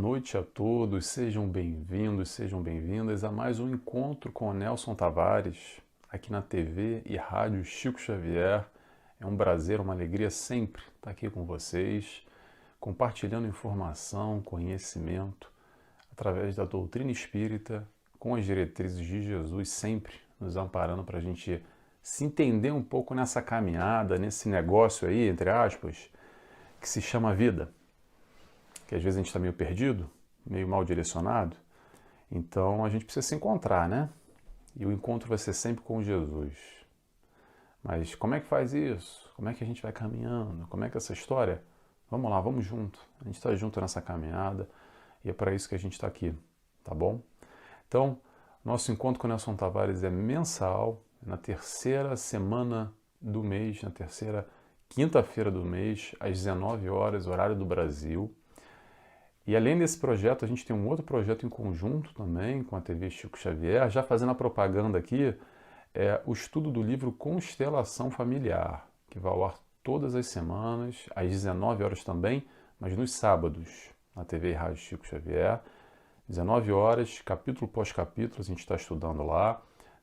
noite a todos, sejam bem-vindos, sejam bem-vindas a mais um encontro com o Nelson Tavares, aqui na TV e Rádio Chico Xavier. É um prazer, uma alegria sempre estar aqui com vocês, compartilhando informação, conhecimento, através da doutrina espírita, com as diretrizes de Jesus, sempre nos amparando para a gente se entender um pouco nessa caminhada, nesse negócio aí, entre aspas, que se chama vida. Que às vezes a gente está meio perdido, meio mal direcionado, então a gente precisa se encontrar, né? E o encontro vai ser sempre com Jesus. Mas como é que faz isso? Como é que a gente vai caminhando? Como é que é essa história? Vamos lá, vamos junto. A gente está junto nessa caminhada e é para isso que a gente está aqui, tá bom? Então, nosso encontro com o Nelson Tavares é mensal, na terceira semana do mês, na terceira quinta-feira do mês, às 19 horas, horário do Brasil. E além desse projeto, a gente tem um outro projeto em conjunto também com a TV Chico Xavier, já fazendo a propaganda aqui, é o estudo do livro Constelação Familiar, que vai ao ar todas as semanas, às 19 horas também, mas nos sábados, na TV e Rádio Chico Xavier. 19 horas, capítulo pós capítulo, a gente está estudando lá.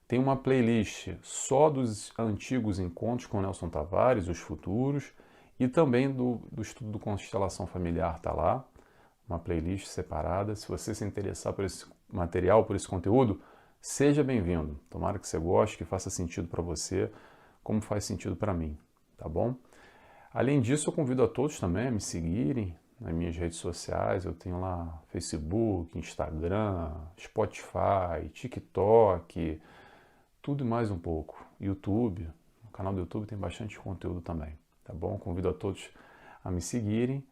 Tem uma playlist só dos antigos encontros com o Nelson Tavares, os futuros, e também do estudo do Constelação Familiar está lá. Uma playlist separada. Se você se interessar por esse material, por esse conteúdo, seja bem-vindo. Tomara que você goste, que faça sentido para você, como faz sentido para mim, tá bom? Além disso, eu convido a todos também a me seguirem nas minhas redes sociais. Eu tenho lá Facebook, Instagram, Spotify, TikTok, tudo e mais um pouco. YouTube, no canal do YouTube tem bastante conteúdo também, tá bom? Convido a todos a me seguirem.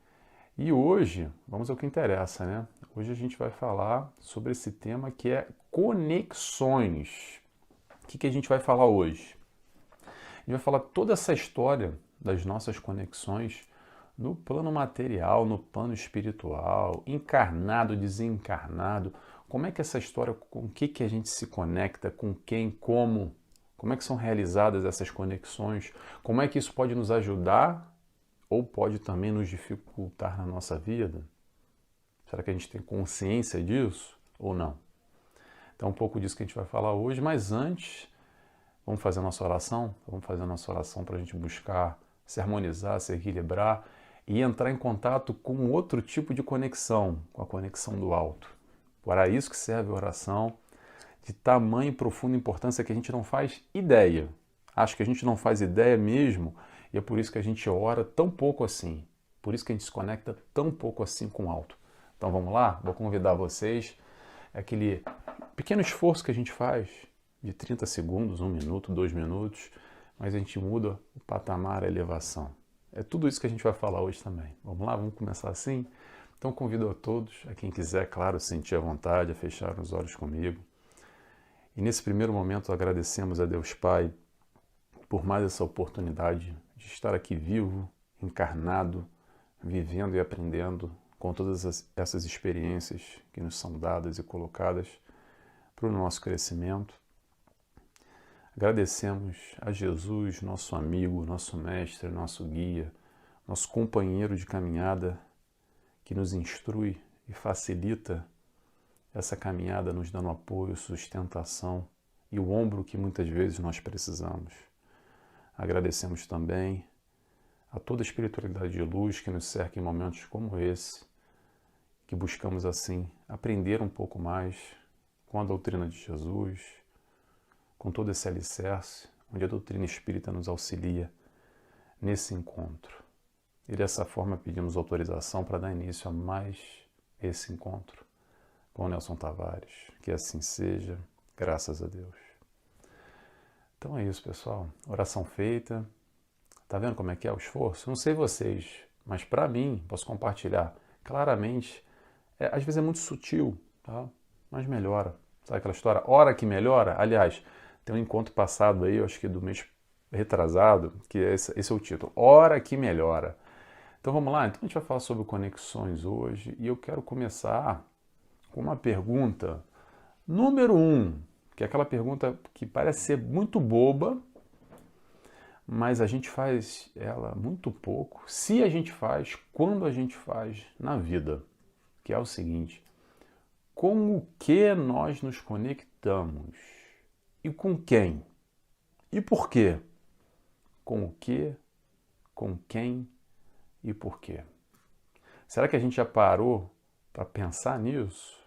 E hoje, vamos ao que interessa, né? Hoje a gente vai falar sobre esse tema que é conexões. O que a gente vai falar hoje? A gente vai falar toda essa história das nossas conexões no plano material, no plano espiritual, encarnado, desencarnado. Como é que essa história, com o que a gente se conecta, com quem, como é que são realizadas essas conexões, como é que isso pode nos ajudar ou pode também nos dificultar na nossa vida? Será que a gente tem consciência disso ou não? Então, um pouco disso que a gente vai falar hoje, mas antes, vamos fazer a nossa oração? Vamos fazer a nossa oração para a gente buscar se harmonizar, se equilibrar e entrar em contato com outro tipo de conexão, com a conexão do alto. Para isso que serve a oração, de tamanha e profunda importância que a gente não faz ideia. Acho que a gente não faz ideia mesmo, e é por isso que a gente ora tão pouco assim. Por isso que a gente se conecta tão pouco assim com o alto. Então vamos lá? Vou convidar vocês. É aquele pequeno esforço que a gente faz, de 30 segundos, 1 minuto, 2 minutos, mas a gente muda o patamar, a elevação. É tudo isso que a gente vai falar hoje também. Vamos lá? Vamos começar assim? Então convido a todos, a quem quiser, claro, sentir a vontade, a fechar os olhos comigo. E nesse primeiro momento agradecemos a Deus Pai por mais essa oportunidade de estar aqui vivo, encarnado, vivendo e aprendendo com todas essas experiências que nos são dadas e colocadas para o nosso crescimento. Agradecemos a Jesus, nosso amigo, nosso mestre, nosso guia, nosso companheiro de caminhada, que nos instrui e facilita essa caminhada, nos dando apoio, sustentação e o ombro que muitas vezes nós precisamos. Agradecemos também a toda a espiritualidade de luz que nos cerca em momentos como esse, que buscamos assim aprender um pouco mais com a doutrina de Jesus, com todo esse alicerce, onde a doutrina espírita nos auxilia nesse encontro. E dessa forma pedimos autorização para dar início a mais esse encontro com o Nelson Tavares. Que assim seja, graças a Deus. Então é isso, pessoal. Oração feita. Tá vendo como é que é o esforço? Não sei vocês, mas para mim, posso compartilhar claramente, às vezes é muito sutil, tá? Mas melhora. Sabe aquela história? Hora que melhora? Aliás, tem um encontro passado aí, eu acho que do mês retrasado, que esse é o título. Hora que melhora. Então vamos lá? Então a gente vai falar sobre conexões hoje e eu quero começar com uma pergunta número 1, que é aquela pergunta que parece ser muito boba, mas a gente faz ela muito pouco, se a gente faz, quando a gente faz na vida. que é o seguinte: com o que nós nos conectamos? E com quem? E por quê? Com o que, com quem e por quê? Será que a gente já parou para pensar nisso?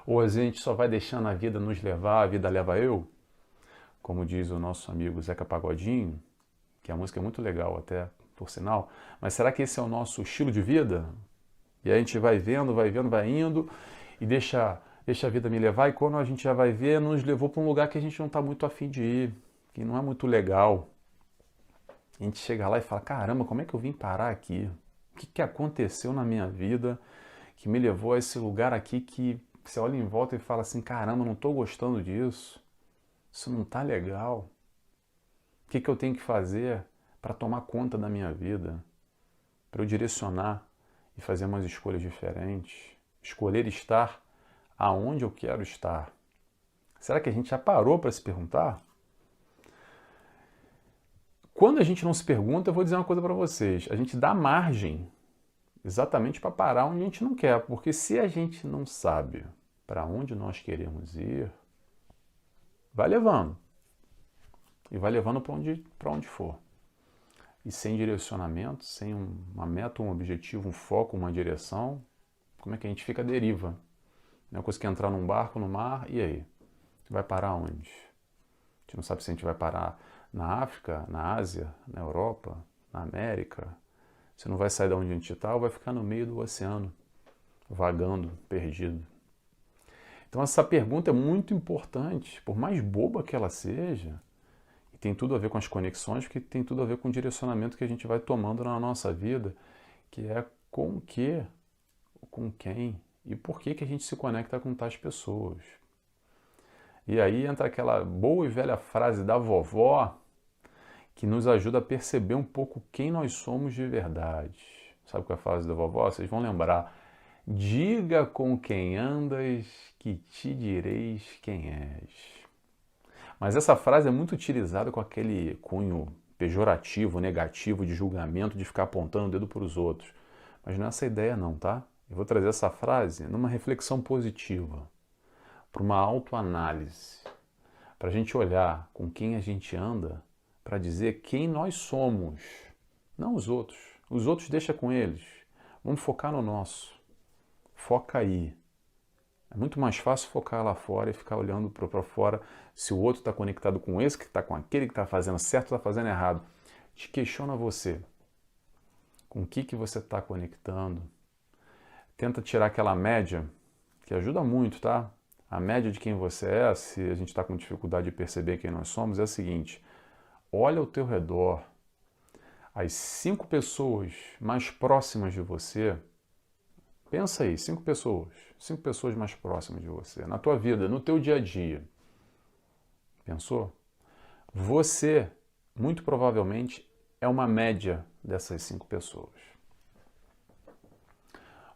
Ou a gente só vai deixando a vida nos levar, a vida leva eu? Como diz o nosso amigo Zeca Pagodinho, que a música é muito legal até, por sinal, mas será que esse é o nosso estilo de vida? E aí a gente vai vendo, vai indo e deixa a vida me levar, e quando a gente já vai ver, nos levou para um lugar que a gente não está muito afim de ir, que não é muito legal. A gente chega lá e fala, caramba, como é que eu vim parar aqui? O que aconteceu na minha vida que me levou a esse lugar aqui que você olha em volta e fala assim, caramba, não estou gostando disso, isso não está legal. O que eu tenho que fazer para tomar conta da minha vida, para eu direcionar e fazer umas escolhas diferentes, escolher estar aonde eu quero estar? Será que a gente já parou para se perguntar? Quando a gente não se pergunta, eu vou dizer uma coisa para vocês, a gente dá margem exatamente para parar onde a gente não quer, porque se a gente não sabe para onde nós queremos ir, vai levando. E vai levando para onde for. E sem direcionamento, sem uma meta, um objetivo, um foco, uma direção, como é que a gente fica à deriva? É uma coisa que entrar num barco, no mar, e aí? Vai parar onde? A gente não sabe se a gente vai parar na África, na Ásia, na Europa, na América. Você não vai sair de onde a gente está ou vai ficar no meio do oceano, vagando, perdido. Então essa pergunta é muito importante, por mais boba que ela seja, e tem tudo a ver com as conexões, que tem tudo a ver com o direcionamento que a gente vai tomando na nossa vida, que é com o que, com quem e por que a gente se conecta com tais pessoas. E aí entra aquela boa e velha frase da vovó que nos ajuda a perceber um pouco quem nós somos de verdade. Sabe qual é a frase da vovó? Vocês vão lembrar. Diga com quem andas, que te direis quem és. Mas essa frase é muito utilizada com aquele cunho pejorativo, negativo, de julgamento, de ficar apontando o dedo para os outros. Mas não é essa a ideia não, tá? Eu vou trazer essa frase numa reflexão positiva, para uma autoanálise, para a gente olhar com quem a gente anda, para dizer quem nós somos, não os outros. Os outros deixa com eles. Vamos focar no nosso. Foca aí. É muito mais fácil focar lá fora e ficar olhando para fora se o outro está conectado com esse, que está com aquele que está fazendo certo ou está fazendo errado. Te questiona você. Com o que você está conectando? Tenta tirar aquela média, que ajuda muito, tá? A média de quem você é, se a gente está com dificuldade de perceber quem nós somos, é a seguinte. Olha ao teu redor. As 5 pessoas mais próximas de você, pensa aí, 5 pessoas mais próximas de você, na tua vida, no teu dia a dia. Pensou? Você, muito provavelmente, é uma média dessas 5 pessoas.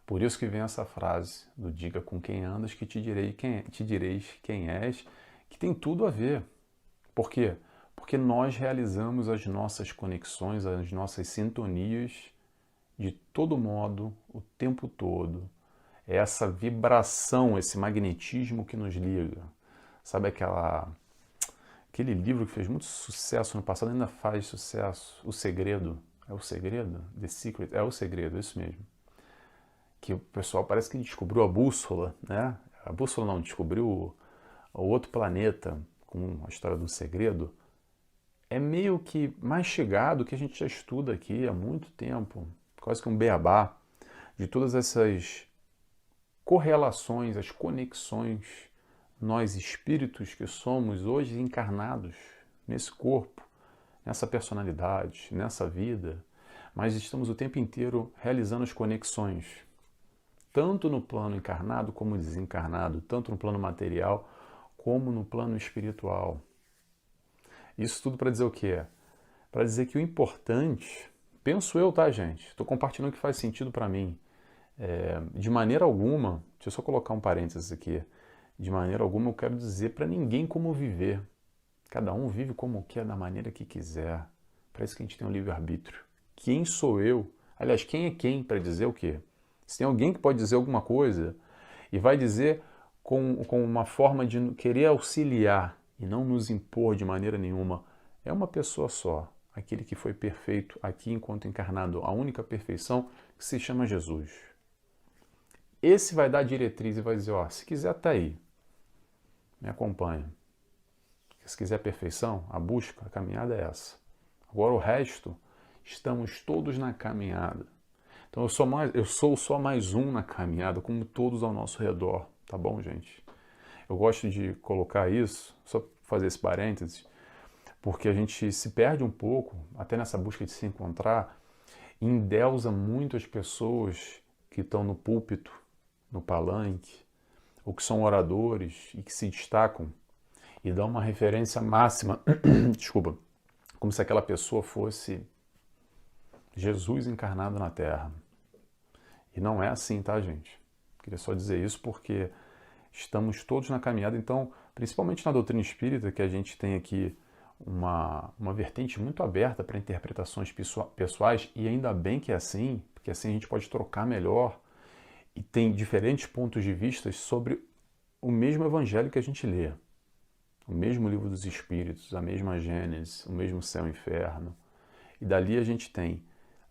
Por isso que vem essa frase do diga com quem andas que te direis quem és, que tem tudo a ver. Por quê? Porque nós realizamos as nossas conexões, as nossas sintonias de todo modo, o tempo todo. É essa vibração, esse magnetismo que nos liga. Sabe aquele livro que fez muito sucesso no passado, ainda faz sucesso, O Segredo? É O Segredo? The Secret? É O Segredo, é isso mesmo. Que o pessoal parece que descobriu a bússola, né? A bússola não, descobriu o outro planeta com a história do segredo. É meio que mastigado que a gente já estuda aqui há muito tempo, quase que um beabá, de todas essas correlações, as conexões, nós espíritos que somos hoje encarnados nesse corpo, nessa personalidade, nessa vida, mas estamos o tempo inteiro realizando as conexões, tanto no plano encarnado como desencarnado, tanto no plano material como no plano espiritual. Isso tudo para dizer o quê? Para dizer que o importante, penso eu, tá, gente? Estou compartilhando o que faz sentido para mim. De maneira alguma, deixa eu só colocar um parênteses aqui, de maneira alguma eu quero dizer para ninguém como viver. Cada um vive como quer, da maneira que quiser. Para isso que a gente tem um livre-arbítrio. Quem sou eu? Aliás, quem é quem para dizer o quê? Se tem alguém que pode dizer alguma coisa e vai dizer com uma forma de querer auxiliar e não nos impor de maneira nenhuma, é uma pessoa só, aquele que foi perfeito aqui enquanto encarnado, a única perfeição que se chama Jesus. Esse vai dar a diretriz e vai dizer, ó, se quiser tá aí, me acompanha. Se quiser perfeição, a busca, a caminhada é essa. Agora o resto, estamos todos na caminhada. Então eu sou só mais um na caminhada, como todos ao nosso redor, tá bom, gente? Eu gosto de colocar isso, só fazer esse parênteses, porque a gente se perde um pouco, até nessa busca de se encontrar, e endeusa muito as pessoas que estão no púlpito, no palanque, ou que são oradores e que se destacam, e dá uma referência máxima, desculpa, como se aquela pessoa fosse Jesus encarnado na Terra. E não é assim, tá, gente? Queria só dizer isso porque estamos todos na caminhada, então, principalmente na doutrina espírita, que a gente tem aqui uma vertente muito aberta para interpretações pessoais, e ainda bem que é assim, porque assim a gente pode trocar melhor e tem diferentes pontos de vista sobre o mesmo evangelho que a gente lê. O mesmo livro dos Espíritos, a mesma Gênesis, o mesmo céu e inferno. E dali a gente tem,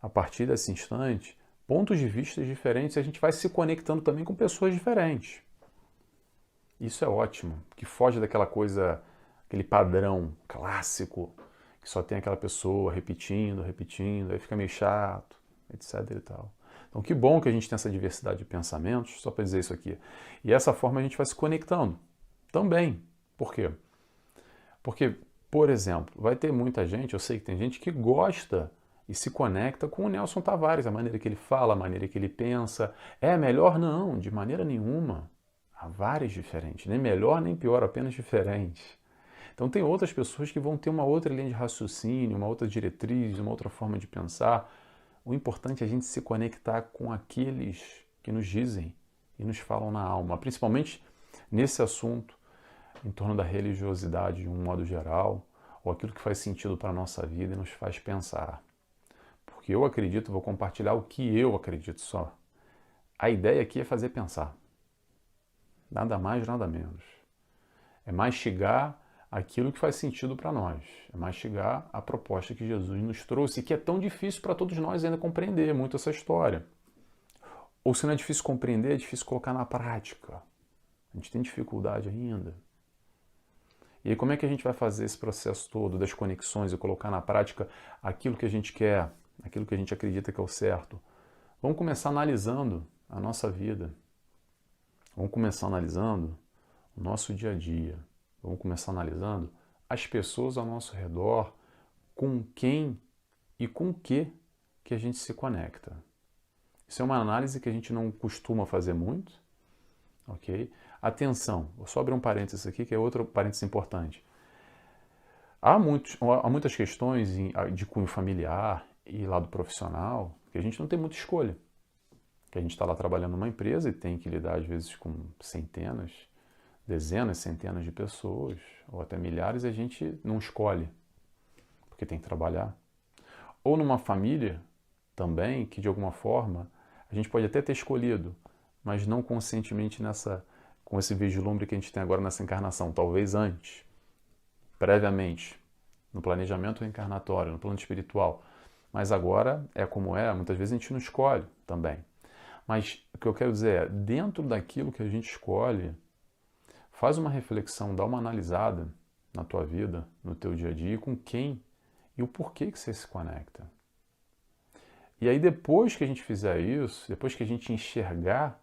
a partir desse instante, pontos de vista diferentes e a gente vai se conectando também com pessoas diferentes. Isso é ótimo, que foge daquela coisa, aquele padrão clássico, que só tem aquela pessoa repetindo, aí fica meio chato, etc e tal. Então que bom que a gente tem essa diversidade de pensamentos, só para dizer isso aqui. E dessa forma a gente vai se conectando também. Por quê? Porque, por exemplo, vai ter muita gente, eu sei que tem gente que gosta e se conecta com o Nelson Tavares, a maneira que ele fala, a maneira que ele pensa. É melhor? Não, de maneira nenhuma. Há várias diferentes, nem melhor nem pior, apenas diferentes. Então tem outras pessoas que vão ter uma outra linha de raciocínio, uma outra diretriz, uma outra forma de pensar. O importante é a gente se conectar com aqueles que nos dizem e nos falam na alma, principalmente nesse assunto em torno da religiosidade de um modo geral, ou aquilo que faz sentido para a nossa vida e nos faz pensar. Porque eu acredito, vou compartilhar o que eu acredito só. A ideia aqui é fazer pensar. Nada mais, nada menos. É mastigar aquilo que faz sentido para nós. É mastigar a proposta que Jesus nos trouxe e que é tão difícil para todos nós ainda compreender muito essa história. Ou se não é difícil compreender, é difícil colocar na prática. A gente tem dificuldade ainda. E aí, como é que a gente vai fazer esse processo todo das conexões e colocar na prática aquilo que a gente quer, aquilo que a gente acredita que é o certo? Vamos começar analisando a nossa vida. Vamos começar analisando o nosso dia a dia. Vamos começar analisando as pessoas ao nosso redor, com quem e com o que a gente se conecta. Isso é uma análise que a gente não costuma fazer muito, ok? Atenção, vou só abrir um parênteses aqui, que é outro parênteses importante. Há muitas questões de cunho familiar e lado profissional que a gente não tem muita escolha. Que a gente está lá trabalhando numa empresa e tem que lidar, às vezes, com centenas, dezenas, centenas de pessoas, ou até milhares, e a gente não escolhe, porque tem que trabalhar. Ou numa família também, que de alguma forma a gente pode até ter escolhido, mas não conscientemente com esse vislumbre que a gente tem agora nessa encarnação, talvez antes, previamente, no planejamento reencarnatório, no plano espiritual. Mas agora é como é, muitas vezes a gente não escolhe também. Mas o que eu quero dizer é, dentro daquilo que a gente escolhe, faz uma reflexão, dá uma analisada na tua vida, no teu dia a dia, com quem e o porquê que você se conecta. E aí depois que a gente fizer isso, depois que a gente enxergar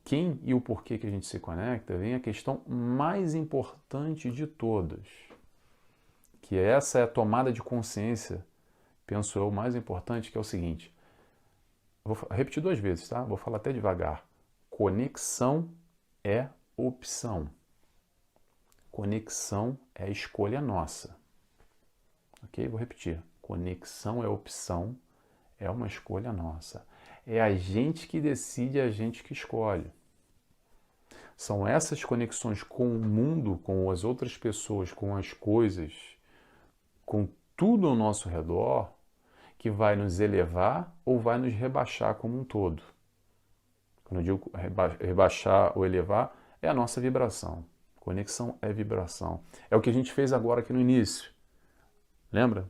quem e o porquê que a gente se conecta, vem a questão mais importante de todas, que essa é a tomada de consciência, penso eu, mais importante, que é o seguinte, vou repetir 2 vezes, tá? Vou falar até devagar. Conexão é opção. Conexão é escolha nossa. Ok? Vou repetir. Conexão é opção, é uma escolha nossa. É a gente que decide, é a gente que escolhe. São essas conexões com o mundo, com as outras pessoas, com as coisas, com tudo ao nosso redor, que vai nos elevar ou vai nos rebaixar como um todo. Quando eu digo rebaixar ou elevar, é a nossa vibração. Conexão é vibração. É o que a gente fez agora aqui no início. Lembra?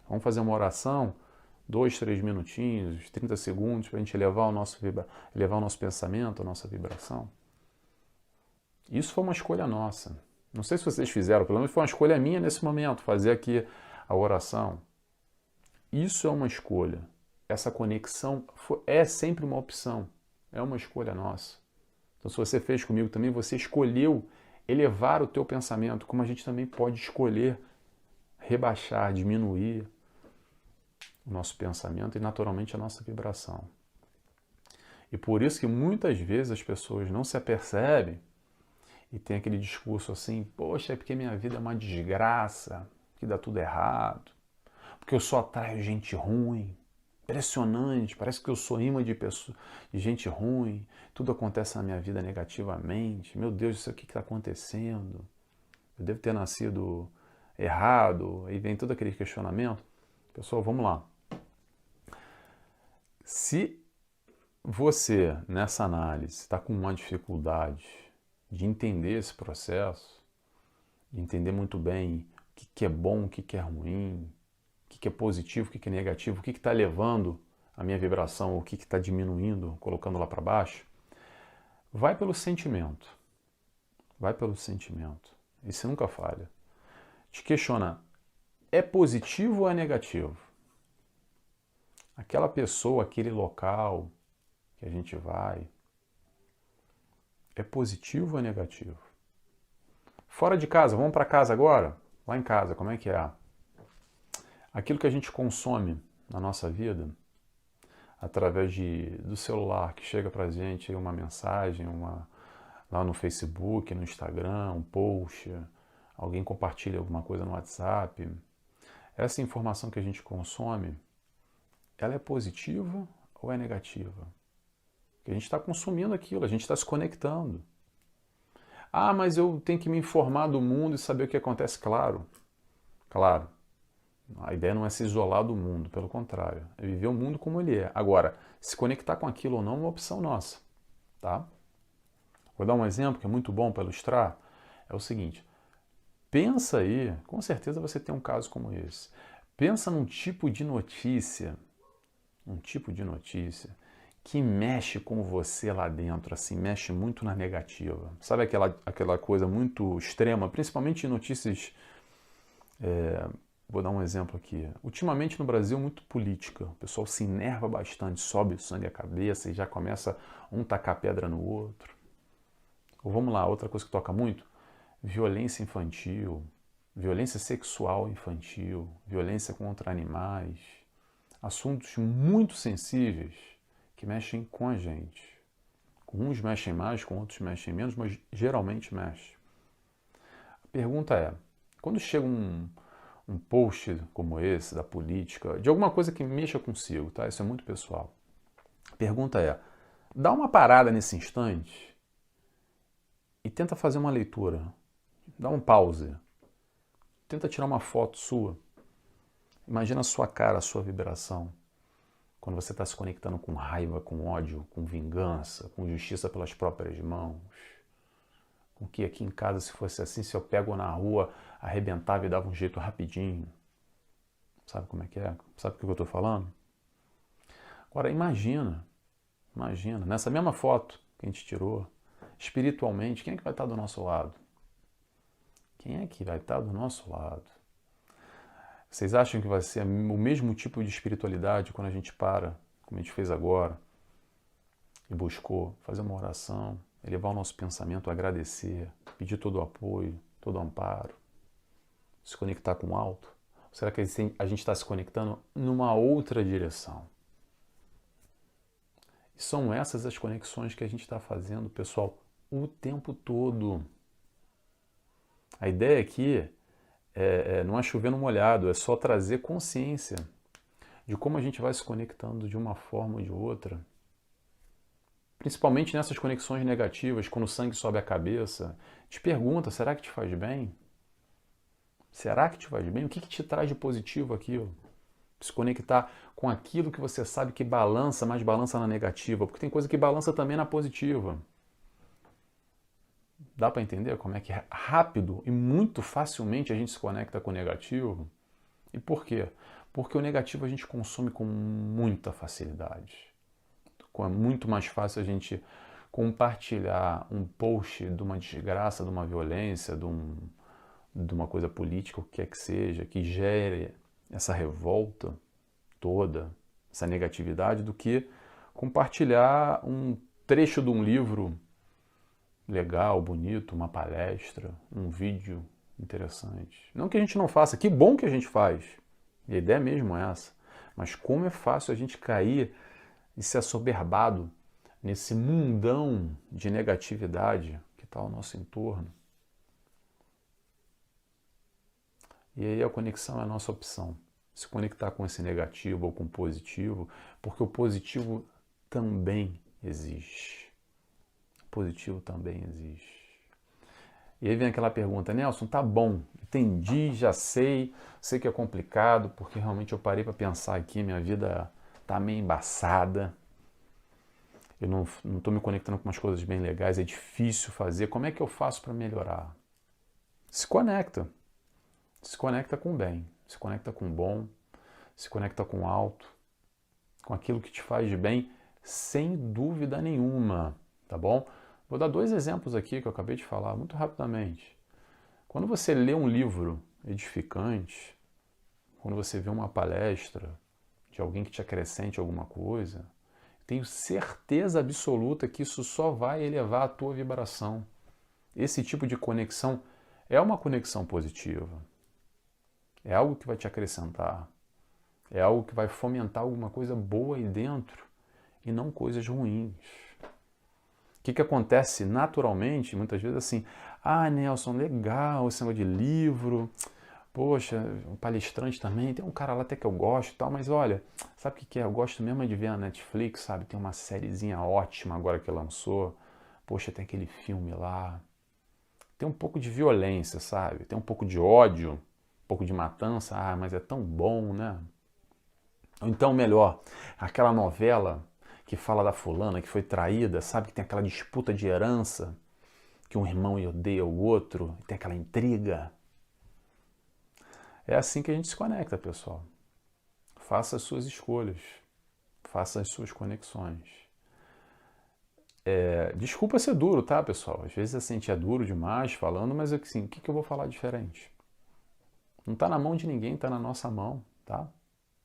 Vamos fazer uma oração, 2, 3 minutinhos, 30 segundos, para a gente elevar elevar o nosso pensamento, a nossa vibração. Isso foi uma escolha nossa. Não sei se vocês fizeram, pelo menos foi uma escolha minha nesse momento, fazer aqui a oração. Isso é uma escolha. Essa conexão é sempre uma opção. É uma escolha nossa. Então, se você fez comigo também, você escolheu elevar o teu pensamento, como a gente também pode escolher rebaixar, diminuir o nosso pensamento e, naturalmente, a nossa vibração. E por isso que muitas vezes as pessoas não se apercebem e tem aquele discurso assim, poxa, é porque minha vida é uma desgraça, que dá tudo errado, porque eu só atraio gente ruim. Impressionante, parece que eu sou imã de gente ruim, tudo acontece na minha vida negativamente, meu Deus, isso aqui que está acontecendo, eu devo ter nascido errado, aí vem todo aquele questionamento. Pessoal, vamos lá. Se você, nessa análise, está com uma dificuldade de entender esse processo, de entender muito bem o que é bom, o que é ruim, o que é positivo, o que é negativo, o que está levando a minha vibração, o que está diminuindo, colocando lá para baixo, vai pelo sentimento. Vai pelo sentimento. Isso nunca falha. Te questiona, é positivo ou é negativo? Aquela pessoa, aquele local que a gente vai, é positivo ou é negativo? Fora de casa, vamos para casa agora? Lá em casa, como é que é? Aquilo que a gente consome na nossa vida, através do celular, que chega para a gente uma mensagem, lá no Facebook, no Instagram, um post, alguém compartilha alguma coisa no WhatsApp. Essa informação que a gente consome, ela é positiva ou é negativa? Porque a gente está consumindo aquilo, a gente está se conectando. Ah, mas eu tenho que me informar do mundo e saber o que acontece. Claro, claro. A ideia não é se isolar do mundo, pelo contrário, é viver o mundo como ele é. Agora, se conectar com aquilo ou não é uma opção nossa, tá? Vou dar um exemplo que é muito bom para ilustrar. É o seguinte, pensa aí, com certeza você tem um caso como esse. Pensa num tipo de notícia que mexe com você lá dentro, assim, mexe muito na negativa. Sabe aquela coisa muito extrema, principalmente em notícias... Vou dar um exemplo aqui. Ultimamente no Brasil, muito política. O pessoal se enerva bastante, sobe o sangue à cabeça e já começa um tacar pedra no outro. Ou vamos lá, outra coisa que toca muito, violência infantil, violência sexual infantil, violência contra animais. Assuntos muito sensíveis que mexem com a gente. Com uns mexem mais, com outros mexem menos, mas geralmente mexem. A pergunta é, quando chega um post como esse, da política, de alguma coisa que mexa consigo, tá? Isso é muito pessoal. A pergunta é, dá uma parada nesse instante e tenta fazer uma leitura. Dá um pause. Tenta tirar uma foto sua. Imagina a sua cara, a sua vibração. Quando você está se conectando com raiva, com ódio, com vingança, com justiça pelas próprias mãos. Com que aqui em casa, se fosse assim, se eu pego na rua, arrebentava e dava um jeito rapidinho. Sabe como é que é? Sabe o que eu estou falando? Agora imagina, nessa mesma foto que a gente tirou, espiritualmente, quem é que vai estar do nosso lado? Quem é que vai estar do nosso lado? Vocês acham que vai ser o mesmo tipo de espiritualidade quando a gente para, como a gente fez agora, e buscou fazer uma oração, elevar o nosso pensamento, agradecer, pedir todo o apoio, todo o amparo, se conectar com o alto? Ou será que a gente está se conectando numa outra direção? E são essas as conexões que a gente está fazendo, pessoal, o tempo todo. A ideia aqui não é chover no molhado, é só trazer consciência de como a gente vai se conectando de uma forma ou de outra. Principalmente nessas conexões negativas, quando o sangue sobe a cabeça, te pergunta, será que te faz bem? Será que te faz bem? O que te traz de positivo aquilo? Se conectar com aquilo que você sabe que balança, mas balança na negativa, porque tem coisa que balança também na positiva. Dá para entender como é que rápido e muito facilmente a gente se conecta com o negativo? E por quê? Porque o negativo a gente consome com muita facilidade. É muito mais fácil a gente compartilhar um post de uma desgraça, de uma violência, de uma coisa política, o que quer que seja, que gere essa revolta toda, essa negatividade, do que compartilhar um trecho de um livro legal, bonito, uma palestra, um vídeo interessante. Não que a gente não faça, que bom que a gente faz. E a ideia mesmo é essa. Mas como é fácil a gente cair e ser assoberbado nesse mundão de negatividade que está ao nosso entorno. E aí a conexão é a nossa opção. Se conectar com esse negativo ou com o positivo, porque o positivo também existe. O positivo também existe. E aí vem aquela pergunta, Nelson, tá bom, entendi, já sei que é complicado, porque realmente eu parei para pensar aqui, minha vida tá meio embaçada, eu não estou me conectando com umas coisas bem legais, é difícil fazer, como é que eu faço para melhorar? Se conecta com o bem, se conecta com o bom, se conecta com o alto, com aquilo que te faz bem, sem dúvida nenhuma, tá bom? Vou dar 2 exemplos aqui que eu acabei de falar, muito rapidamente. Quando você lê um livro edificante, quando você vê uma palestra de alguém que te acrescente alguma coisa, tenho certeza absoluta que isso só vai elevar a tua vibração. Esse tipo de conexão é uma conexão positiva. É algo que vai te acrescentar. É algo que vai fomentar alguma coisa boa aí dentro e não coisas ruins. O que acontece naturalmente, muitas vezes assim, Nelson, legal esse negócio de livro, poxa, um palestrante também, tem um cara lá até que eu gosto e tal, mas olha, sabe o que é? Eu gosto mesmo de ver a Netflix, sabe? Tem uma sériezinha ótima agora que lançou, poxa, tem aquele filme lá, tem um pouco de violência, sabe? Tem um pouco de ódio, um pouco de matança, mas é tão bom, né? Ou então, melhor, aquela novela que fala da fulana que foi traída, sabe? Que tem aquela disputa de herança, que um irmão odeia o outro, tem aquela intriga. É assim que a gente se conecta, pessoal. Faça as suas escolhas, faça as suas conexões. Desculpa ser duro, tá, pessoal? Às vezes assim, a gente é duro demais falando, mas assim, o que eu vou falar diferente? Não está na mão de ninguém, está na nossa mão, tá?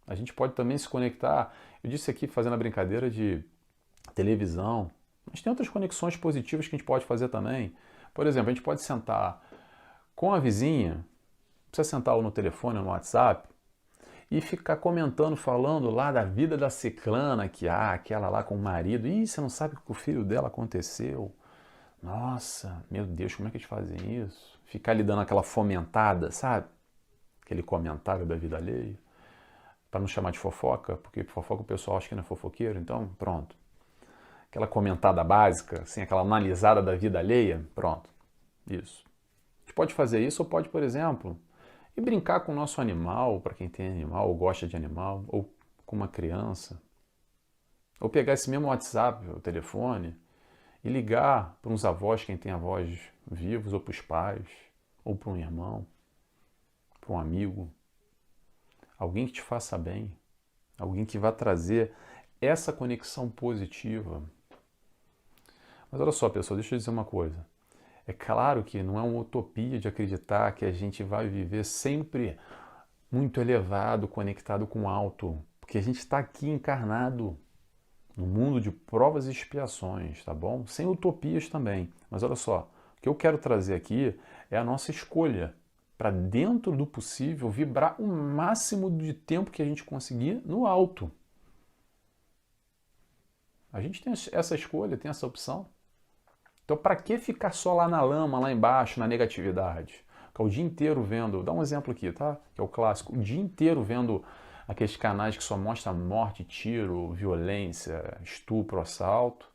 A gente pode também se conectar, eu disse aqui fazendo a brincadeira de televisão, mas tem outras conexões positivas que a gente pode fazer também. Por exemplo, a gente pode sentar com a vizinha, precisa sentar ou no telefone ou no WhatsApp, e ficar comentando, falando lá da vida da ciclana, que aquela lá com o marido, você não sabe o que o filho dela aconteceu. Nossa, meu Deus, como é que eles fazem isso? Ficar lhe dando aquela fomentada, sabe? Aquele comentário da vida alheia. Para não chamar de fofoca, porque fofoca o pessoal acha que não é fofoqueiro, então pronto. Aquela comentada básica, assim, aquela analisada da vida alheia, pronto. Isso. A gente pode fazer isso ou pode, por exemplo, ir brincar com o nosso animal, para quem tem animal ou gosta de animal, ou com uma criança. Ou pegar esse mesmo WhatsApp, o telefone, e ligar para uns avós, quem tem avós vivos, ou para os pais, ou para um irmão, para um amigo. Alguém que te faça bem, alguém que vá trazer essa conexão positiva. Mas olha só, pessoal, deixa eu dizer uma coisa. É claro que não é uma utopia de acreditar que a gente vai viver sempre muito elevado, conectado com o alto, porque a gente está aqui encarnado no mundo de provas e expiações, tá bom? Sem utopias também. Mas olha só, o que eu quero trazer aqui é a nossa escolha para, dentro do possível, vibrar o máximo de tempo que a gente conseguir no alto. A gente tem essa escolha, tem essa opção. Então, para que ficar só lá na lama, lá embaixo, na negatividade? Ficar o dia inteiro vendo, vou dar um exemplo aqui, tá? Que é o clássico, o dia inteiro vendo aqueles canais que só mostram morte, tiro, violência, estupro, assalto.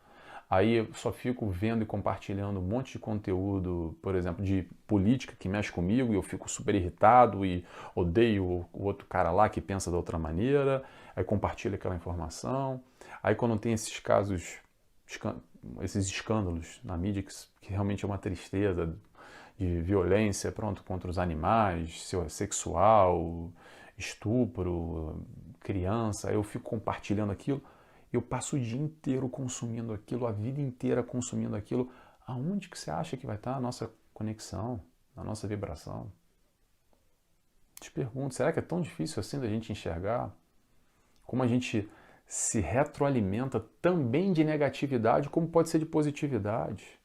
Aí eu só fico vendo e compartilhando um monte de conteúdo, por exemplo, de política que mexe comigo e eu fico super irritado e odeio o outro cara lá que pensa da outra maneira, aí compartilho aquela informação. Aí quando tem esses casos, esses escândalos na mídia, que realmente é uma tristeza, de violência, pronto, contra os animais, sexual, estupro, criança, eu fico compartilhando aquilo, eu passo o dia inteiro consumindo aquilo, a vida inteira consumindo aquilo. Aonde que você acha que vai estar a nossa conexão, a nossa vibração? Te pergunto, será que é tão difícil assim da gente enxergar? Como a gente se retroalimenta também de negatividade, como pode ser de positividade.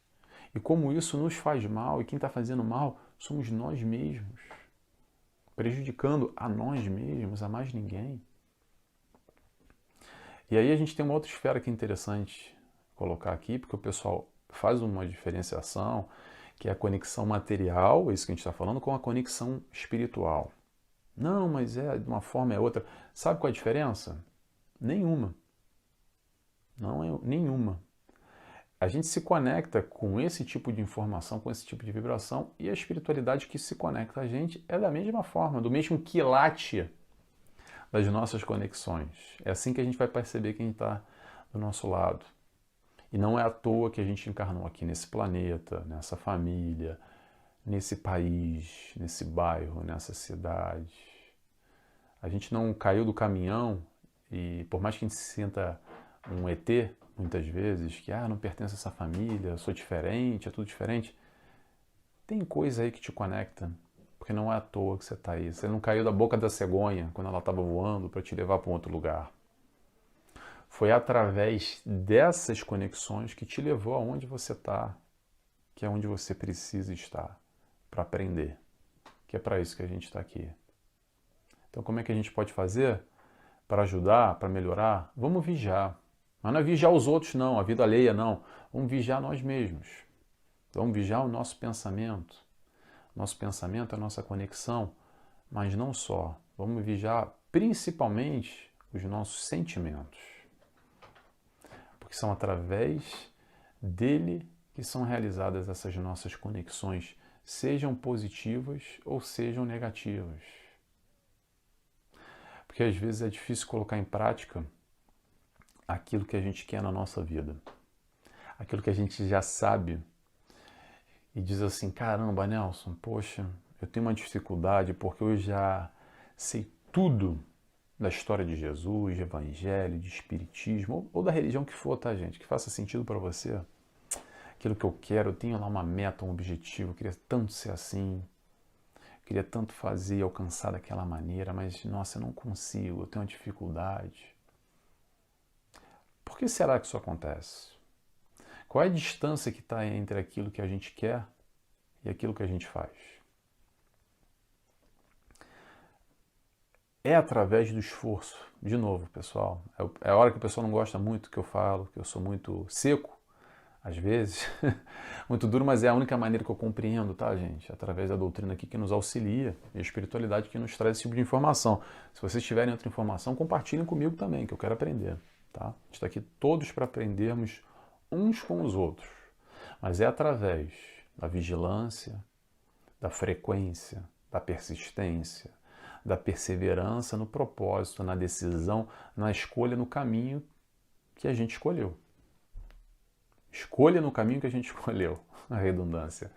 E como isso nos faz mal, e quem está fazendo mal somos nós mesmos, prejudicando a nós mesmos, a mais ninguém. E aí a gente tem uma outra esfera que é interessante colocar aqui, porque o pessoal faz uma diferenciação, que é a conexão material, é isso que a gente está falando, com a conexão espiritual. Não, mas é de uma forma é outra. Sabe qual é a diferença? Nenhuma. Não é nenhuma. A gente se conecta com esse tipo de informação, com esse tipo de vibração, e a espiritualidade que se conecta a gente é da mesma forma, do mesmo quilate das nossas conexões. É assim que a gente vai perceber quem está do nosso lado. E não é à toa que a gente encarnou aqui nesse planeta, nessa família, nesse país, nesse bairro, nessa cidade. A gente não caiu do caminhão e, por mais que a gente se sinta um ET, muitas vezes, que não pertence a essa família, sou diferente, é tudo diferente. Tem coisa aí que te conecta, porque não é à toa que você está aí. Você não caiu da boca da cegonha quando ela estava voando para te levar para um outro lugar. Foi através dessas conexões que te levou aonde você está, que é onde você precisa estar para aprender, que é para isso que a gente está aqui. Então, como é que a gente pode fazer para ajudar, para melhorar? Vamos vigiar. Mas não é vigiar os outros, não, a vida alheia, não. Vamos vigiar nós mesmos. Vamos vigiar o nosso pensamento. Nosso pensamento é a nossa conexão, mas não só. Vamos vigiar principalmente os nossos sentimentos. Porque são através dele que são realizadas essas nossas conexões, sejam positivas ou sejam negativas. Porque às vezes é difícil colocar em prática aquilo que a gente quer na nossa vida. Aquilo que a gente já sabe e diz assim, caramba, Nelson, poxa, eu tenho uma dificuldade porque eu já sei tudo da história de Jesus, de evangelho, de espiritismo, ou da religião que for, tá, gente? Que faça sentido para você. Aquilo que eu quero, eu tenho lá uma meta, um objetivo, eu queria tanto ser assim, eu queria tanto fazer e alcançar daquela maneira, mas, nossa, eu não consigo, eu tenho uma dificuldade. Por que será que isso acontece? Qual é a distância que está entre aquilo que a gente quer e aquilo que a gente faz? É através do esforço. De novo, pessoal, é a hora que o pessoal não gosta muito que eu falo, que eu sou muito seco, às vezes, muito duro, mas é a única maneira que eu compreendo, tá, gente? Através da doutrina aqui que nos auxilia e a espiritualidade que nos traz esse tipo de informação. Se vocês tiverem outra informação, compartilhem comigo também, que eu quero aprender, tá? A gente está aqui todos para aprendermos uns com os outros, mas é através da vigilância, da frequência, da persistência, da perseverança no propósito, na decisão, na escolha, no caminho que a gente escolheu. Escolha no caminho que a gente escolheu, a redundância.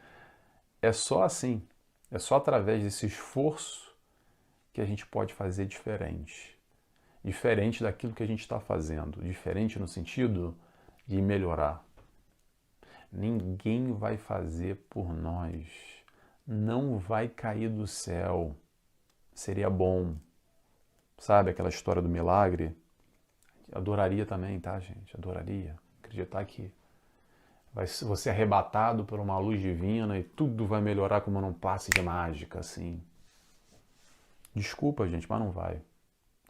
É só assim, é só através desse esforço que a gente pode fazer diferente. Diferente daquilo que a gente está fazendo. Diferente no sentido de melhorar. Ninguém vai fazer por nós. Não vai cair do céu. Seria bom. Sabe aquela história do milagre? Adoraria também, tá, gente? Adoraria. Acreditar que vai ser arrebatado por uma luz divina e tudo vai melhorar como num passe de mágica, assim. Desculpa, gente, mas não vai.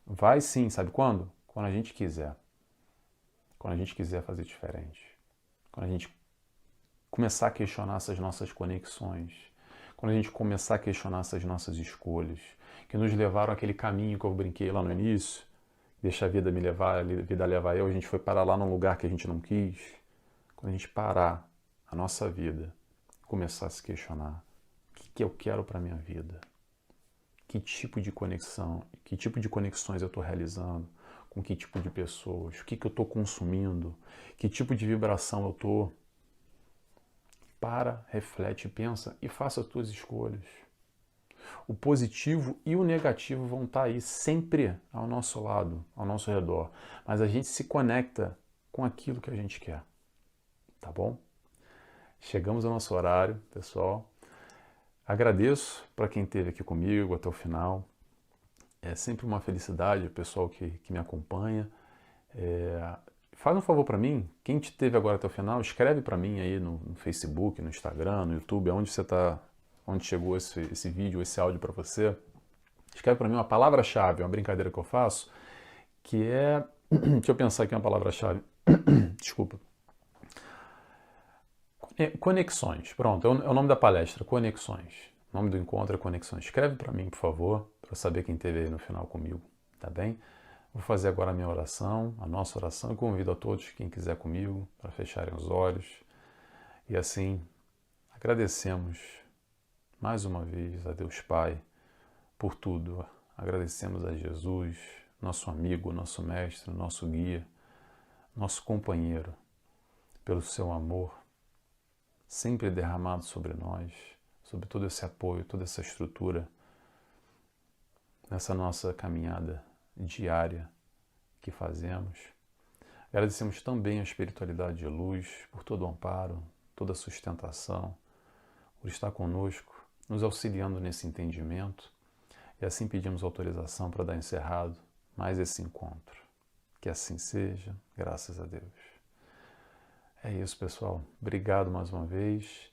Vai sim, sabe quando? Quando a gente quiser. Quando a gente quiser fazer diferente. Quando a gente começar a questionar essas nossas conexões. Quando a gente começar a questionar essas nossas escolhas, que nos levaram àquele caminho que eu brinquei lá no início, deixa a vida me levar, a vida levar eu, a gente foi parar lá num lugar que a gente não quis. quando a gente parar a nossa vida, começar a se questionar, o que eu quero para a minha vida? Que tipo de conexão, que tipo de conexões eu estou realizando, com que tipo de pessoas, o que eu estou consumindo, que tipo de vibração eu estou. Para, reflete, pensa e faça as tuas escolhas. O positivo e o negativo vão estar aí sempre ao nosso lado, ao nosso redor. Mas a gente se conecta com aquilo que a gente quer. Tá bom? Chegamos ao nosso horário, pessoal. Agradeço para quem esteve aqui comigo até o final. É sempre uma felicidade o pessoal que me acompanha. Faz um favor para mim, quem te teve agora até o final, escreve para mim aí no Facebook, no Instagram, no YouTube, onde você está, onde chegou esse vídeo, esse áudio para você. Escreve para mim uma palavra-chave, uma brincadeira que eu faço, que é... Deixa eu pensar aqui uma palavra-chave. Desculpa. Conexões. Pronto, é o nome da palestra, Conexões. O nome do encontro é Conexões. Escreve para mim, por favor, para eu saber quem esteve aí no final comigo, tá bem? Vou fazer agora a minha oração, a nossa oração, e convido a todos, quem quiser comigo, para fecharem os olhos. E assim, agradecemos mais uma vez a Deus Pai por tudo. Agradecemos a Jesus, nosso amigo, nosso mestre, nosso guia, nosso companheiro, pelo seu amor sempre derramado sobre nós, sobre todo esse apoio, toda essa estrutura, nessa nossa caminhada diária que fazemos. Agradecemos também a espiritualidade de luz por todo o amparo, toda a sustentação, por estar conosco, nos auxiliando nesse entendimento, e assim pedimos autorização para dar encerrado mais esse encontro. Que assim seja, graças a Deus. É isso, pessoal. Obrigado mais uma vez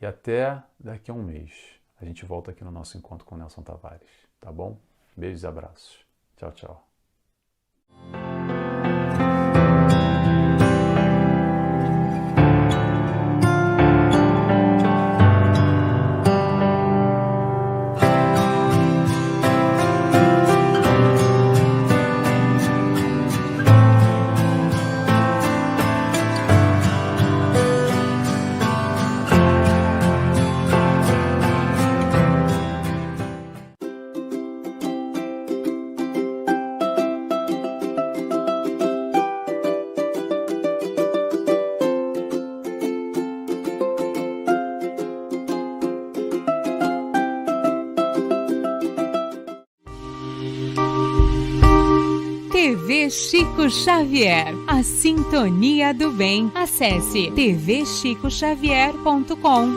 e até daqui a um mês. A gente volta aqui no nosso encontro com o Nelson Tavares, tá bom? Beijos e abraços. Tchau, tchau. TV Chico Xavier, a sintonia do bem. Acesse tvchicoxavier.com.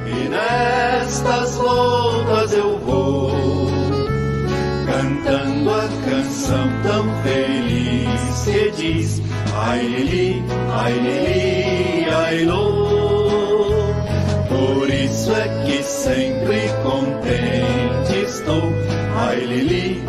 E nestas voltas eu vou, cantando a canção tão feliz que diz: ai lili, ai lô. Por isso é que sempre contente estou. Ai lili,